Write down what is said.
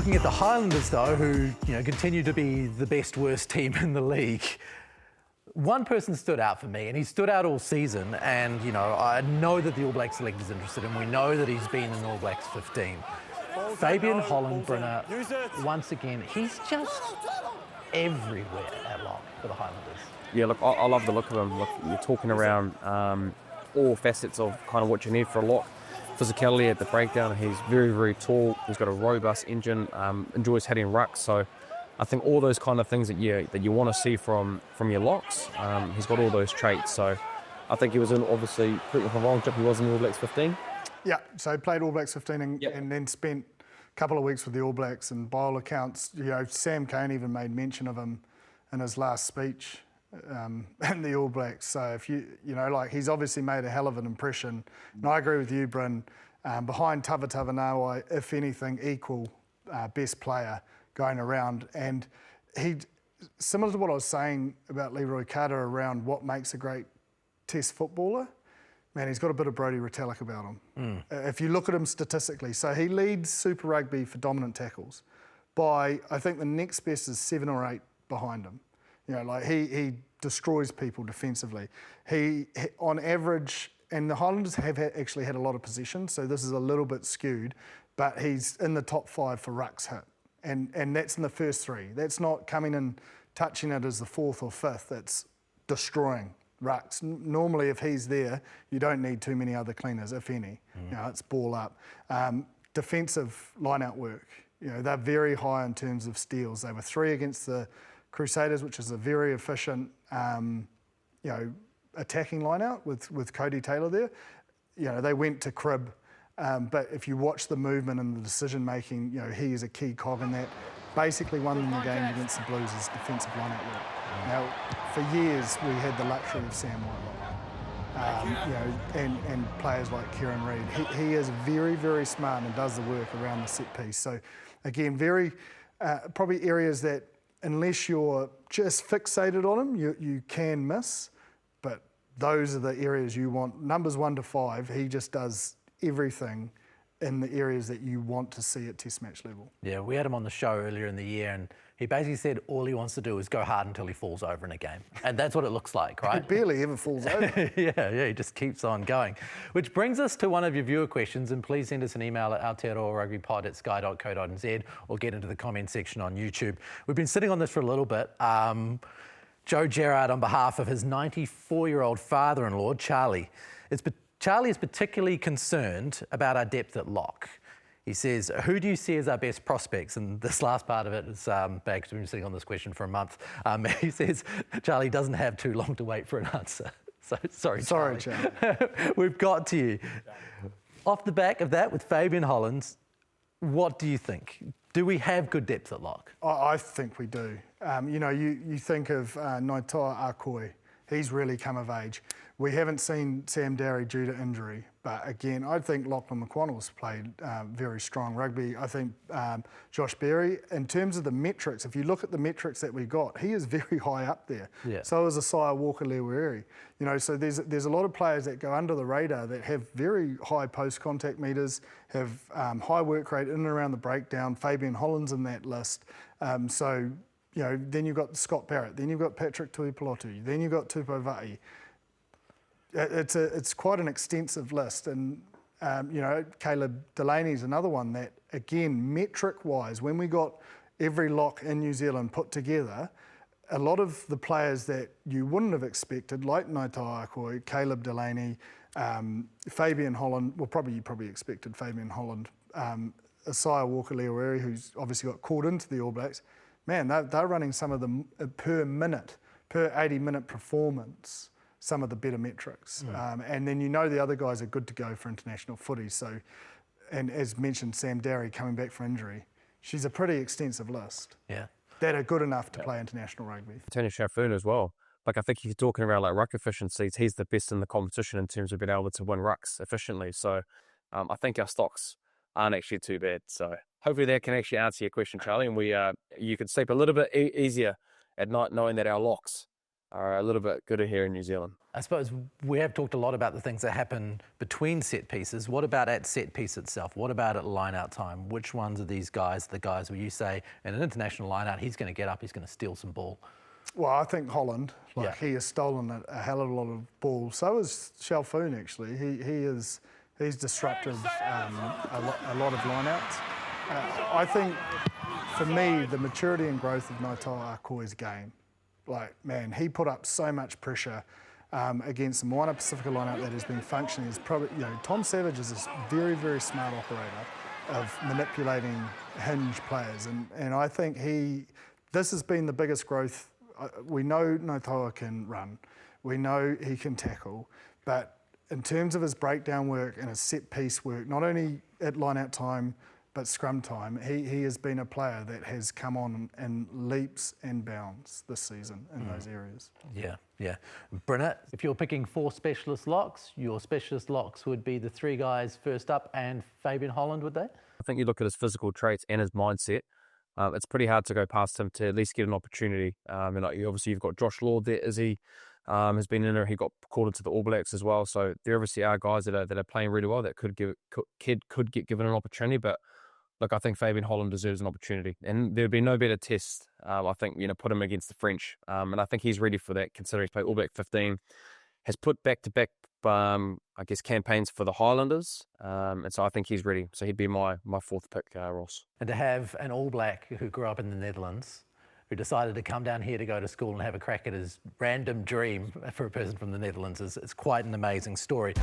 Looking at the Highlanders, though, who continue to be the worst team in the league, one person stood out for me, and he stood out all season. And I know that the All Black selector's interested, and we know that he's been in All Blacks 15. Fabian Holland, Brynner, once again, he's just everywhere at lock for the Highlanders. Yeah, look, I love the look of him. Look, you're talking around all facets of kind of what you need for a lock. Physicality at the breakdown, he's very, very tall. He's got a robust engine, enjoys hitting rucks. So I think all those kind of things that you want to see from your locks, he's got all those traits. So I think he was in, obviously, correct me if I'm wrong, Chip, he was in the All Blacks 15. Yeah, so he played All Blacks 15 and then spent a couple of weeks with the All Blacks. And by all accounts, Sam Cane even made mention of him in his last speech in the All Blacks. So if he's obviously made a hell of an impression. And I agree with you, Bryn. Behind Tavatavanawa, if anything, equal best player going around. And he, similar to what I was saying about Leroy Carter around what makes a great Test footballer, man, he's got a bit of Brodie Retallick about him. If you look at him statistically, so he leads Super Rugby for dominant tackles by, I think the next best is 7 or 8 behind him. He destroys people defensively. He on average, and the Highlanders have actually had a lot of possession, so this is a little bit skewed, but he's in the top 5 for rucks hit. And that's in the first 3. That's not coming and touching it as the 4th or 5th. That's destroying rucks. Normally, if he's there, you don't need too many other cleaners, if any. It's ball up. Defensive line-out work. They're very high in terms of steals. They were 3 against the Crusaders, which is a very efficient, attacking line-out with Cody Taylor there. They went to crib, but if you watch the movement and the decision-making, he is a key cog in that. Basically won them the game against the Blues' defensive line-out work. Now, for years, we had the luxury of Sam Whitelock, and players like Kieran Reid. He is very, very smart and does the work around the set piece. So, again, very probably areas that, unless you're just fixated on him, you can miss, but those are the areas you want. Numbers 1 to 5, he just does everything in the areas that you want to see at Test match level. Yeah, we had him on the show earlier in the year, and he basically said all he wants to do is go hard until he falls over in a game. And that's what it looks like, right? He barely ever falls over. yeah, he just keeps on going. Which brings us to one of your viewer questions, and please send us an email at Aotearoa Rugby Pod at sky.co.nz or get into the comment section on YouTube. We've been sitting on this for a little bit. Joe Gerrard, on behalf of his 94-year-old father-in-law, Charlie, Charlie is particularly concerned about our depth at lock. He says, who do you see as our best prospects? And this last part of it is bad because we've been sitting on this question for a month. He says Charlie doesn't have too long to wait for an answer. So sorry, Charlie. We've got to you. Off the back of that, with Fabian Holland, what do you think? Do we have good depth at lock? I think we do. You think of Naitoa Akoi. He's really come of age. We haven't seen Sam Darry due to injury, but again, I think Lachlan McConnell's played very strong rugby. I think Josh Berry, in terms of the metrics, if you look at the metrics that we got, he is very high up there. Yeah. So is Asaya Walker-Leaweri. So there's a lot of players that go under the radar that have very high post-contact meters, have high work rate in and around the breakdown. Fabian Holland's in that list. Then you've got Scott Barrett, then you've got Patrick Tuipulotu, then you've got Tupou Vaa'i. It's quite an extensive list, and Caleb Delaney's another one that, again, metric-wise, when we got every lock in New Zealand put together, a lot of the players that you wouldn't have expected, like Naitoa Akoi, Caleb Delaney, Fabian Holland, you probably expected Fabian Holland, Asaya Walker-Leaweri, who's obviously got called into the All Blacks. Man, they're running some of the per 80-minute performance, some of the better metrics. And then the other guys are good to go for international footy. So, and as mentioned, Sam Darry coming back from injury. She's a pretty extensive list. Yeah. That are good enough to play international rugby. Tony Shaffoon as well. I think if you're talking around ruck efficiencies, he's the best in the competition in terms of being able to win rucks efficiently. So I think our stocks aren't actually too bad. So hopefully that can actually answer your question, Charlie, and you can sleep a little bit easier at night knowing that our locks are a little bit gooder here in New Zealand. I suppose we have talked a lot about the things that happen between set pieces. What about at set piece itself? What about at line-out time? Which ones of these guys, the guys where you say, in an international line-out, he's going to get up, he's going to steal some ball? Well, I think Holland, he has stolen a hell of a lot of ball. So is Shalfoon, actually. He's disrupted a lot of line-outs. I think, for me, the maturity and growth of Ngāi Koi's game, like, man, he put up so much pressure against the Moana Pacifica lineup that has been functioning. Is probably, Tom Savage is a very, very smart operator of manipulating hinge players, and I think this has been the biggest growth. We know Ngāi can run, we know he can tackle, but in terms of his breakdown work and his set piece work, not only at line-out time but scrum time, he has been a player that has come on in leaps and bounds this season in those areas. Yeah. Brynette, if you're picking 4 specialist locks, your specialist locks would be the 3 guys first up and Fabian Holland, would they? I think you look at his physical traits and his mindset. It's pretty hard to go past him to at least get an opportunity. And obviously you've got Josh Lord there, Izzy has been in there. He got called into the All Blacks as well. So there obviously are guys that are playing really well that could get given an opportunity. But look, I think Fabian Holland deserves an opportunity, and there'd be no better test. I think put him against the French, and I think he's ready for that. Considering he's played All Black 15, has put back-to-back, campaigns for the Highlanders, and so I think he's ready. So he'd be my 4th pick, Ross. And to have an All Black who grew up in the Netherlands, who decided to come down here to go to school and have a crack at his random dream for a person from the Netherlands, is quite an amazing story.